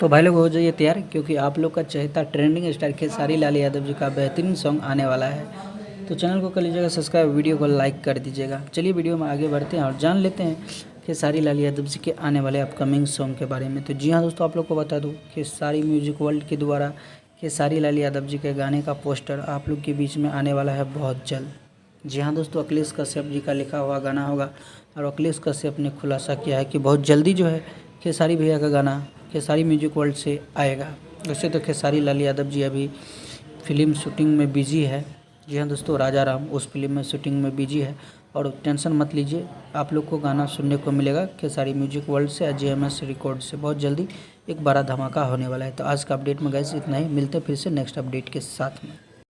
तो भाई लोग हो जाइए तैयार, क्योंकि आप लोग का चहेता ट्रेंडिंग स्टार खेसारी लाल यादव जी का बेहतरीन सॉन्ग आने वाला है। तो चैनल को कर लीजिएगा सब्सक्राइब, वीडियो को लाइक कर दीजिएगा। चलिए वीडियो में आगे बढ़ते हैं और जान लेते हैं खेसारी लाल यादव जी के आने वाले अपकमिंग सॉन्ग के बारे में। तो जी हाँ दोस्तों, आप लोग को बता दूँ खेसारी म्यूजिक वर्ल्ड के द्वारा खेसारी लाल यादव जी के गाने का पोस्टर आप लोग के बीच में आने वाला है बहुत जल्द। जी हाँ दोस्तों, अखिलेश कश्यप जी का लिखा हुआ गाना होगा और अखिलेश कश्यप ने खुलासा किया है कि बहुत जल्दी जो है खेसारी भैया का गाना खेसारी म्यूजिक वर्ल्ड से आएगा। वैसे तो खेसारी लाल यादव जी अभी फिल्म शूटिंग में बिजी है। जी हाँ दोस्तों, राजा राम उस फिल्म में शूटिंग में बिजी है और टेंशन मत लीजिए, आप लोग को गाना सुनने को मिलेगा खेसारी म्यूजिक वर्ल्ड से या JMS रिकॉर्ड से। बहुत जल्दी एक बड़ा धमाका होने वाला है। तो आज का अपडेट में गाइस इतना ही, मिलते हैं फिर से नेक्स्ट अपडेट के साथ में।